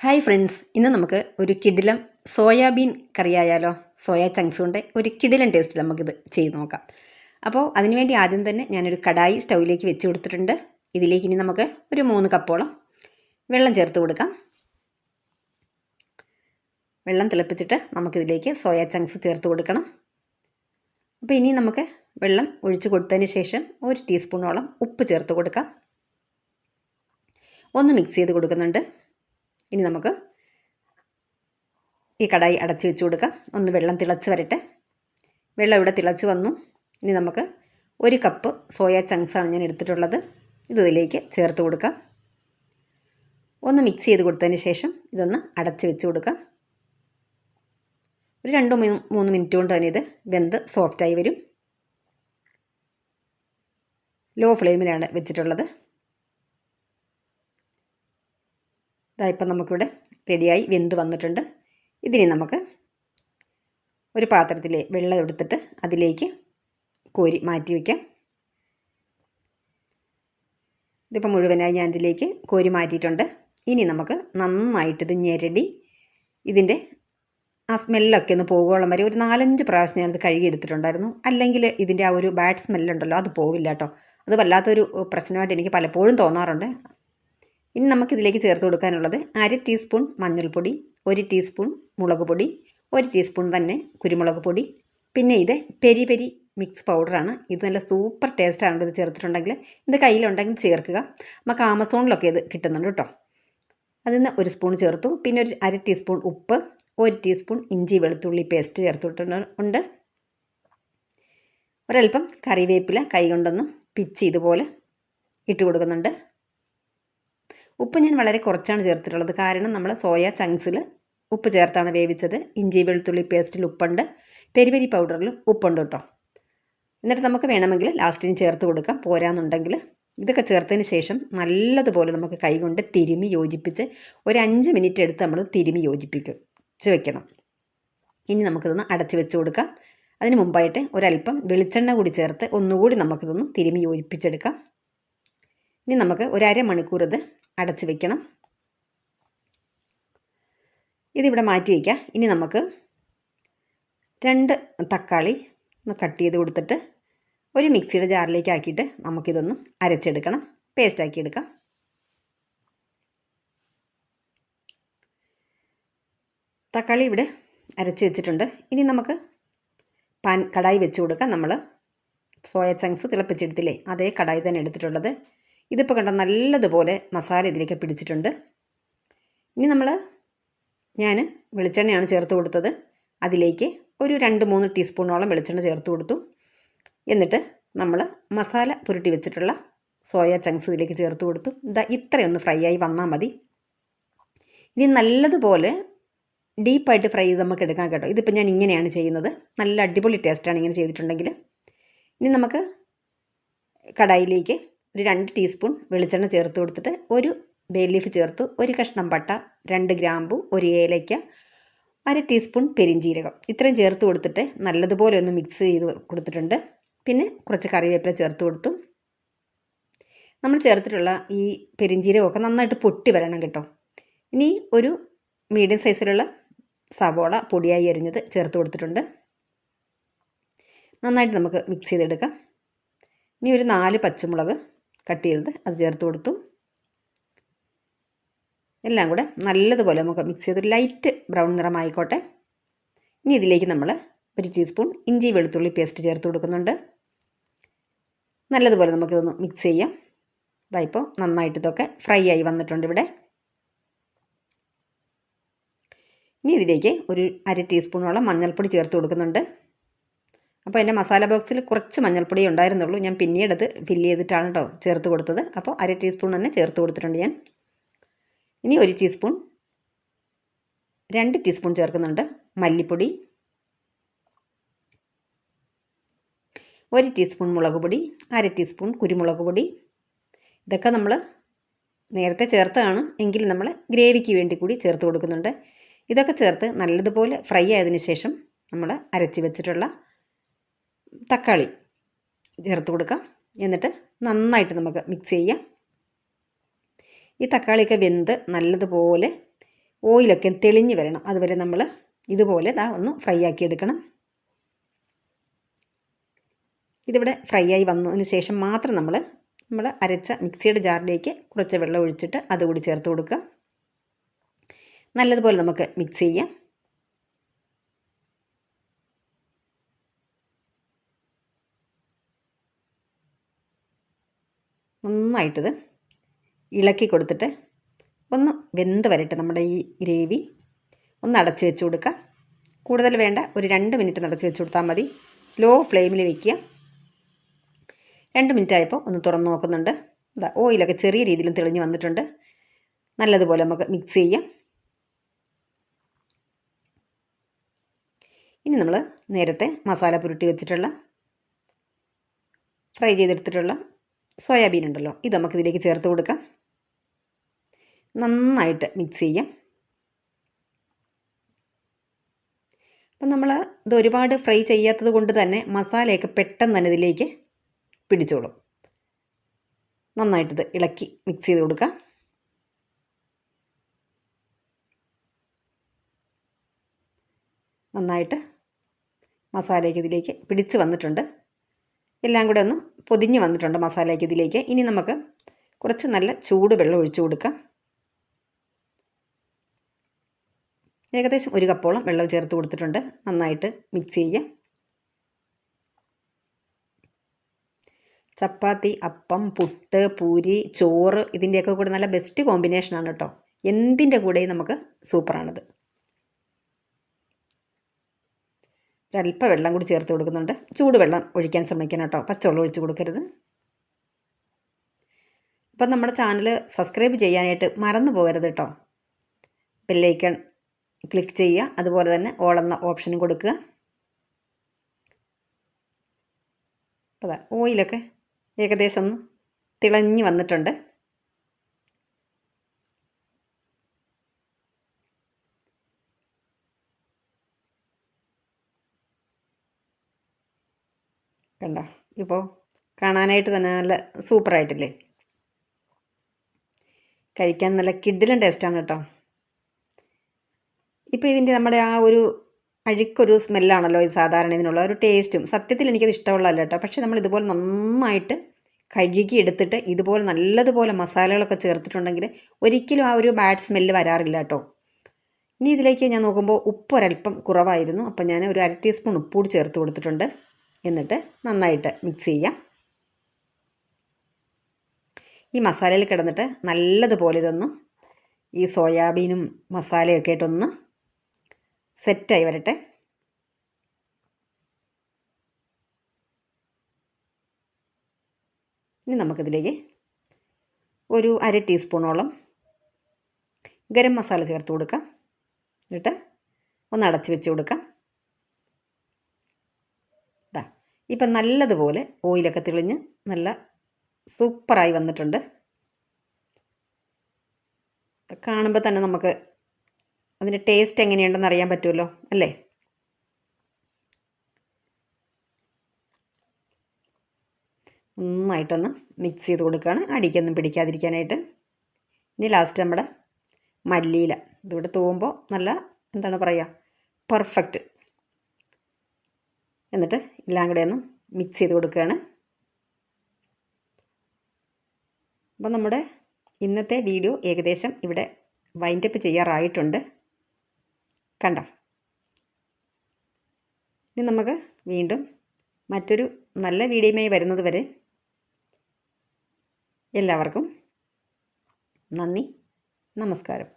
Hi friends, ഇന്ന് നമുക്ക് ഒരു കിടിലം സോയാബീൻ കറിയായാലോ. സോയാ ചങ്ക്സ് കൊണ്ട് ഒരു കിടിലം ടേസ്റ്റിൽ നമുക്കിത് ചെയ്ത് നോക്കാം. അപ്പോൾ അതിനുവേണ്ടി ആദ്യം തന്നെ ഞാനൊരു കടായി സ്റ്റൗവിലേക്ക് വെച്ച് കൊടുത്തിട്ടുണ്ട്. ഇതിലേക്ക് ഇനി നമുക്ക് ഒരു 3 കപ്പോളം വെള്ളം ചേർത്ത് കൊടുക്കാം. വെള്ളം തിളപ്പിച്ചിട്ട് നമുക്കിതിലേക്ക് സോയാ ചങ്ക്സ് ചേർത്ത് കൊടുക്കണം. അപ്പോൾ ഇനി നമുക്ക് വെള്ളം ഒഴിച്ച് കൊടുത്തതിന് ശേഷം 1 ടീസ്പൂണോളം ഉപ്പ് ചേർത്ത് കൊടുക്കാം. ഒന്ന് മിക്സ് ചെയ്ത് കൊടുക്കുന്നുണ്ട്. ഇനി നമുക്ക് ഈ കടായി അടച്ച് വെച്ച് കൊടുക്കാം. ഒന്ന് വെള്ളം തിളച്ച് വരട്ടെ. വെള്ളം ഇവിടെ തിളച്ച് വന്നു. ഇനി നമുക്ക് 1 കപ്പ് സോയാ ചങ്ക്സാണ് ഞാൻ എടുത്തിട്ടുള്ളത്. ഇതിലേക്ക് ചേർത്ത് കൊടുക്കാം. ഒന്ന് മിക്സ് ചെയ്ത് കൊടുത്തതിന് ശേഷം ഇതൊന്ന് അടച്ച് വെച്ച് കൊടുക്കാം. ഒരു 2-3 മിനിറ്റ് കൊണ്ട് തന്നെ ഇത് വെന്ത് സോഫ്റ്റായി വരും. ലോ ഫ്ലെയിമിലാണ് വെച്ചിട്ടുള്ളത്. ഇതായിപ്പോൾ നമുക്കിവിടെ റെഡിയായി വെന്ത് വന്നിട്ടുണ്ട്. ഇതിനി നമുക്ക് ഒരു പാത്രത്തിൽ വെള്ളം എടുത്തിട്ട് അതിലേക്ക് കോരി മാറ്റി വയ്ക്കാം. ഇതിപ്പോൾ മുഴുവനായി ഞാൻ ഇതിലേക്ക് കോരി മാറ്റിയിട്ടുണ്ട്. ഇനി നമുക്ക് നന്നായിട്ടിത് ഞെരടി ഇതിൻ്റെ ആ സ്മെല്ലൊക്കെ ഒന്ന് പോകുവോളം വരെ ഒരു 4-5 പ്രാവശ്യം ഞാനത് കഴുകിയെടുത്തിട്ടുണ്ടായിരുന്നു. അല്ലെങ്കിൽ ഇതിൻ്റെ ആ ഒരു ബാഡ് സ്മെല്ലുണ്ടല്ലോ, അത് പോവില്ല കേട്ടോ. അത് വല്ലാത്തൊരു പ്രശ്നമായിട്ട് എനിക്ക് പലപ്പോഴും തോന്നാറുണ്ട്. ഇനി നമുക്കിതിലേക്ക് ചേർത്ത് കൊടുക്കാനുള്ളത് 1/2 ടീസ്പൂൺ മഞ്ഞൾപ്പൊടി, 1 ടീസ്പൂൺ മുളക് പൊടി, 1 ടീസ്പൂൺ തന്നെ കുരുമുളക് പൊടി, പിന്നെ ഇത് പെരി പെരി മിക്സ് പൗഡറാണ്. ഇത് നല്ല സൂപ്പർ ടേസ്റ്റാണ് ഇത് ചേർത്തിട്ടുണ്ടെങ്കിൽ. ഇത് കയ്യിലുണ്ടെങ്കിൽ ചേർക്കുക. നമുക്ക് ആമസോണിലൊക്കെ ഇത് കിട്ടുന്നുണ്ട് കേട്ടോ. അതിൽ നിന്ന് 1 സ്പൂൺ ചേർത്തു. പിന്നെ ഒരു 1/2 ടീസ്പൂൺ ഉപ്പ്, 1 ടീസ്പൂൺ ഇഞ്ചി വെളുത്തുള്ളി പേസ്റ്റ് ചേർത്തിട്ടുണ്ട്. ഒരൽപ്പം കറിവേപ്പില കൈ കൊണ്ടൊന്ന് പിച്ച് ഇതുപോലെ ഇട്ട് കൊടുക്കുന്നുണ്ട്. ഉപ്പ് ഞാൻ വളരെ കുറച്ചാണ് ചേർത്തിട്ടുള്ളത്. കാരണം നമ്മൾ സോയ ചങ്ക്സിൽ ഉപ്പ് ചേർത്താണ് വേവിച്ചത്. ഇഞ്ചി വെളുത്തുള്ളി പേസ്റ്റിൽ ഉപ്പുണ്ട്, പെരി പെരി പൗഡറിലും ഉപ്പുണ്ട് കേട്ടോ. എന്നിട്ട് നമുക്ക് വേണമെങ്കിൽ ലാസ്റ്റിന് ചേർത്ത് കൊടുക്കാം, പോരാന്നുണ്ടെങ്കിൽ. ഇതൊക്കെ ചേർത്തതിന് ശേഷം നല്ലതുപോലെ നമുക്ക് കൈകൊണ്ട് തിരുമി യോജിപ്പിച്ച് ഒരു 5 മിനിറ്റ് എടുത്ത് നമ്മൾ തിരുമി യോജിപ്പിച്ച് വെക്കണം. ഇനി നമുക്കിതൊന്ന് അടച്ച് വെച്ച് കൊടുക്കാം. അതിന് മുമ്പായിട്ട് ഒരല്പം വെളിച്ചെണ്ണ കൂടി ചേർത്ത് ഒന്നുകൂടി നമുക്കിതൊന്ന് തിരുമി യോജിപ്പിച്ചെടുക്കാം. ഇനി നമുക്ക് ഒരു അരമണിക്കൂർ ഇത് അടച്ച് വെക്കണം. ഇതിവിടെ മാറ്റി വയ്ക്കാം. ഇനി നമുക്ക് 2 തക്കാളി ഒന്ന് കട്ട് ചെയ്ത് കൊടുത്തിട്ട് ഒരു മിക്സിയുടെ ജാറിലേക്ക് ആക്കിയിട്ട് നമുക്കിതൊന്ന് അരച്ചെടുക്കണം, പേസ്റ്റാക്കി എടുക്കാം. തക്കാളി ഇവിടെ അരച്ച് വെച്ചിട്ടുണ്ട്. ഇനി നമുക്ക് കടായി വെച്ച് കൊടുക്കാം. നമ്മൾ സോയ ചങ്ക്സ് തിളപ്പിച്ചെടുത്തില്ലേ, അതേ കടായി തന്നെ എടുത്തിട്ടുള്ളത്. ഇതിപ്പോൾ കണ്ട നല്ലതുപോലെ മസാല ഇതിലേക്ക് പിടിച്ചിട്ടുണ്ട്. ഇനി ഞാൻ വെളിച്ചെണ്ണയാണ് ചേർത്ത് കൊടുത്തത്. അതിലേക്ക് ഒരു 2-3 ടീസ്പൂണോളം വെളിച്ചെണ്ണ ചേർത്ത് കൊടുത്തു. എന്നിട്ട് നമ്മൾ മസാല പുരട്ടി വെച്ചിട്ടുള്ള സോയ ചങ്ക്സ് ഇതിലേക്ക് ചേർത്ത് കൊടുത്തു. ഇത്രയൊന്ന് ഫ്രൈ ആയി വന്നാൽ മതി. ഇനി നല്ലതുപോലെ ഡീപ്പായിട്ട് ഫ്രൈ ചെയ്ത് നമുക്ക് എടുക്കാം കേട്ടോ. ഇതിപ്പോൾ ഞാൻ ഇങ്ങനെയാണ് ചെയ്യുന്നത്. നല്ല അടിപൊളി ടേസ്റ്റാണ് ഇങ്ങനെ ചെയ്തിട്ടുണ്ടെങ്കിൽ. ഇനി നമുക്ക് കടായിലേക്ക് ഒരു 2 ടീസ്പൂൺ വെളിച്ചെണ്ണ ചേർത്ത് കൊടുത്തിട്ട് ഒരു ബേ ലീഫ് ചേർത്തു, 1 കഷ്ണം പട്ട, 2 ഗ്രാമ്പു, 1 ഏലയ്ക്ക, 1/2 ടീസ്പൂൺ പെരിഞ്ജീരകം, ഇത്രയും ചേർത്ത് കൊടുത്തിട്ട് നല്ലതുപോലെ ഒന്ന് മിക്സ് ചെയ്ത് കൊടുത്തിട്ടുണ്ട്. പിന്നെ കുറച്ച് കറിവേപ്പില ചേർത്ത് കൊടുത്തു. നമ്മൾ ചേർത്തിട്ടുള്ള ഈ പെരിഞ്ജീരകമൊക്കെ നന്നായിട്ട് പൊട്ടി വരണം കേട്ടോ. ഇനി ഒരു മീഡിയം സൈസിലുള്ള സവോള പൊടിയായി അരിഞ്ഞത് ചേർത്ത് കൊടുത്തിട്ടുണ്ട്. നന്നായിട്ട് നമുക്ക് മിക്സ് ചെയ്തെടുക്കാം. ഇനി ഒരു 4 പച്ചമുളക് കട്ട് ചെയ്തത് അത് ചേർത്ത് കൊടുത്തു. എല്ലാം കൂടെ നല്ലതുപോലെ നമുക്ക് മിക്സ് ചെയ്ത് ഒരു ലൈറ്റ് ബ്രൗൺ നിറമായിക്കോട്ടെ. ഇനി ഇതിലേക്ക് നമ്മൾ 1 ടീസ്പൂൺ ഇഞ്ചി വെളുത്തുള്ളി പേസ്റ്റ് ചേർത്ത് കൊടുക്കുന്നുണ്ട്. നല്ലതുപോലെ നമുക്കിതൊന്ന് മിക്സ് ചെയ്യാം. ഇതായിപ്പോൾ നന്നായിട്ട് ഇതൊക്കെ ഫ്രൈ ആയി വന്നിട്ടുണ്ട് ഇവിടെ. ഇനി ഇതിലേക്ക് ഒരു 1/2 ടീസ്പൂണോളം മഞ്ഞൾപ്പൊടി ചേർത്ത് കൊടുക്കുന്നുണ്ട്. അപ്പോൾ എൻ്റെ മസാല ബോക്സിൽ കുറച്ച് മഞ്ഞൾപ്പൊടി ഉണ്ടായിരുന്നുള്ളൂ. ഞാൻ പിന്നീട് അത് ഫില്ല് ചെയ്തിട്ടാണ് കേട്ടോ ചേർത്ത് കൊടുത്തത്. അപ്പോൾ 1/2 ടീസ്പൂൺ തന്നെ ചേർത്ത് കൊടുത്തിട്ടുണ്ട് ഞാൻ. ഇനി 1 ടീസ്പൂൺ 2 ടീസ്പൂൺ ചേർക്കുന്നുണ്ട് മല്ലിപ്പൊടി, 1 ടീസ്പൂൺ മുളക് പൊടി, 1/2 ടീസ്പൂൺ കുരുമുളക് പൊടി. ഇതൊക്കെ നമ്മൾ നേരത്തെ ചേർത്താണ്, എങ്കിലും നമ്മൾ ഗ്രേവിക്ക് വേണ്ടി കൂടി ചേർത്ത് കൊടുക്കുന്നുണ്ട്. ഇതൊക്കെ ചേർത്ത് നല്ലതുപോലെ ഫ്രൈ ആയതിനു ശേഷം നമ്മൾ അരച്ച് വെച്ചിട്ടുള്ള തക്കാളി ചേർത്ത് കൊടുക്കാം. എന്നിട്ട് നന്നായിട്ട് നമുക്ക് മിക്സ് ചെയ്യാം. ഈ തക്കാളിയൊക്കെ വെന്ത് നല്ലതുപോലെ ഓയിലൊക്കെ തെളിഞ്ഞ് വരണം. അതുവരെ നമ്മൾ ഇതുപോലെ ഒന്ന് ഫ്രൈ ആക്കി എടുക്കണം. ഇതിവിടെ ഫ്രൈ ആയി വന്നതിന് ശേഷം മാത്രം നമ്മൾ അരച്ച മിക്സിയുടെ ജാറിലേക്ക് കുറച്ച് വെള്ളം ഒഴിച്ചിട്ട് അതുകൂടി ചേർത്ത് കൊടുക്കുക. നല്ലതുപോലെ നമുക്ക് മിക്സ് ചെയ്യാം. നന്നായിട്ടിത് ഇളക്കി കൊടുത്തിട്ട് ഒന്ന് വെന്ത് വരട്ടെ. നമ്മുടെ ഈ ഗ്രേവി ഒന്ന് അടച്ച് വെച്ച് കൊടുക്കുക. കൂടുതൽ വേണ്ട, ഒരു 2 മിനിറ്റ് അടച്ച് വെച്ച് കൊടുത്താൽ മതി. ലോ ഫ്ലെയിമിൽ വയ്ക്കുക. 2 മിനിറ്റ് ആയപ്പോൾ ഒന്ന് തുറന്ന് നോക്കുന്നുണ്ട്. ഓയിലൊക്കെ ചെറിയ രീതിയിലും തെളിഞ്ഞ് വന്നിട്ടുണ്ട്. നല്ലതുപോലെ നമുക്ക് മിക്സ് ചെയ്യാം. ഇനി നമ്മൾ നേരത്തെ മസാല പുരട്ടി വെച്ചിട്ടുള്ള ഫ്രൈ ചെയ്തെടുത്തിട്ടുള്ള സോയാബീൻ ഉണ്ടല്ലോ, ഇത് നമുക്കിതിലേക്ക് ചേർത്ത് കൊടുക്കാം. നന്നായിട്ട് മിക്സ് ചെയ്യാം. അപ്പം നമ്മൾ ഇത് ഒരുപാട് ഫ്രൈ ചെയ്യാത്തത് കൊണ്ട് തന്നെ മസാലയൊക്കെ പെട്ടെന്ന് തന്നെ ഇതിലേക്ക് പിടിച്ചോളും. നന്നായിട്ടിത് ഇളക്കി മിക്സ് ചെയ്ത് കൊടുക്കുക. നന്നായിട്ട് മസാലയൊക്കെ ഇതിലേക്ക് പിടിച്ച് വന്നിട്ടുണ്ട്. എല്ലാം കൂടെ ഒന്ന് പൊതിഞ്ഞ് വന്നിട്ടുണ്ട് മസാലയൊക്കെ ഇതിലേക്ക്. ഇനി നമുക്ക് കുറച്ച് നല്ല ചൂട് വെള്ളം ഒഴിച്ചു കൊടുക്കാം. ഏകദേശം 1 കപ്പോളം വെള്ളം ചേർത്ത് കൊടുത്തിട്ടുണ്ട്. നന്നായിട്ട് മിക്സ് ചെയ്യുക. ചപ്പാത്തി, അപ്പം, പുട്ട്, പൂരി, ചോറ് ഇതിൻ്റെയൊക്കെ കൂടെ നല്ല ബെസ്റ്റ് കോമ്പിനേഷനാണ് കേട്ടോ. എന്തിൻ്റെ കൂടെയും നമുക്ക് സൂപ്പറാണിത്. ഒരല്പം വെള്ളം കൂടി ചേർത്ത് കൊടുക്കുന്നുണ്ട്. ചൂടുവെള്ളം ഒഴിക്കാൻ ശ്രമിക്കണം കേട്ടോ, പച്ചവെള്ളം ഒഴിച്ച് കൊടുക്കരുത്. അപ്പം നമ്മുടെ ചാനൽ സബ്സ്ക്രൈബ് ചെയ്യാനായിട്ട് മറന്നു പോകരുത് കേട്ടോ. ബെല്ലൈക്കൺ ക്ലിക്ക് ചെയ്യുക. അതുപോലെ തന്നെ ഓൾ എന്ന ഓപ്ഷനും കൊടുക്കുക. അപ്പോൾ ഓയിലൊക്കെ ഏകദേശം ഒന്ന് തിളഞ്ഞ് വന്നിട്ടുണ്ട്. കണ്ടോ, ഇപ്പോൾ കാണാനായിട്ട് തന്നെ നല്ല സൂപ്പറായിട്ടില്ലേ? കഴിക്കാൻ നല്ല കിഡിലും ടേസ്റ്റാണ് കേട്ടോ. ഇപ്പോൾ ഇതിൻ്റെ നമ്മുടെ ആ ഒരു അഴുക്കൊരു സ്മെല്ലാണല്ലോ ഇത് സാധാരണ ഇതിനുള്ള ഒരു ടേസ്റ്റും. സത്യത്തിൽ എനിക്കത് ഇഷ്ടമുള്ളതല്ല കേട്ടോ. പക്ഷേ നമ്മൾ ഇതുപോലെ നന്നായിട്ട് കഴുകി എടുത്തിട്ട് ഇതുപോലെ നല്ലതുപോലെ മസാലകളൊക്കെ ചേർത്തിട്ടുണ്ടെങ്കിൽ ഒരിക്കലും ആ ഒരു ബാഡ് സ്മെല്ല് വരാറില്ല കേട്ടോ. ഇനി ഇതിലേക്ക് ഞാൻ നോക്കുമ്പോൾ ഉപ്പ് ഒരല്പം കുറവായിരുന്നു. അപ്പം ഞാൻ ഒരു 1/2 ടീസ്പൂൺ ഉപ്പ് കൂടി ചേർത്ത് കൊടുത്തിട്ടുണ്ട്. എന്നിട്ട് നന്നായിട്ട് മിക്സ് ചെയ്യാം. ഈ മസാലയിൽ കിടന്നിട്ട് നല്ലതുപോലെ ഇതൊന്ന് ഈ സോയാബീനും മസാലയൊക്കെ ആയിട്ടൊന്ന് സെറ്റായി വരട്ടെ. ഇനി നമുക്കിതിലേക്ക് ഒരു 1/2 ടീസ്പൂണോളം ഗരം മസാല ചേർത്ത് കൊടുക്കാം. എന്നിട്ട് ഒന്ന് അടച്ച് വെച്ച് കൊടുക്കാം. ഇപ്പം നല്ലതുപോലെ ഓയിലൊക്കെ തെളിഞ്ഞ് നല്ല സൂപ്പറായി വന്നിട്ടുണ്ട്. കാണുമ്പോൾ തന്നെ നമുക്ക് അതിൻ്റെ ടേസ്റ്റ് എങ്ങനെയുണ്ടെന്ന് അറിയാൻ പറ്റുമല്ലോ അല്ലേ? നന്നായിട്ടൊന്ന് മിക്സ് ചെയ്ത് കൊടുക്കുകയാണ്, അടിക്കൊന്നും പിടിക്കാതിരിക്കാനായിട്ട്. ഇനി ലാസ്റ്റ് നമ്മുടെ മല്ലിയില ഇതിവിടെ തൂവുമ്പോൾ നല്ല എന്താണ് പറയുക, പെർഫെക്റ്റ്. എന്നിട്ട് എല്ലാം കൂടെ ഒന്ന് മിക്സ് ചെയ്ത് കൊടുക്കുകയാണ്. അപ്പം നമ്മുടെ ഇന്നത്തെ വീഡിയോ ഏകദേശം ഇവിടെ വൈൻഡപ്പ് ചെയ്യാറായിട്ടുണ്ട്. കണ്ടോ? ഇനി നമുക്ക് വീണ്ടും മറ്റൊരു നല്ല വീഡിയോയുമായി വരുന്നത് വരെ എല്ലാവർക്കും നന്ദി, നമസ്കാരം.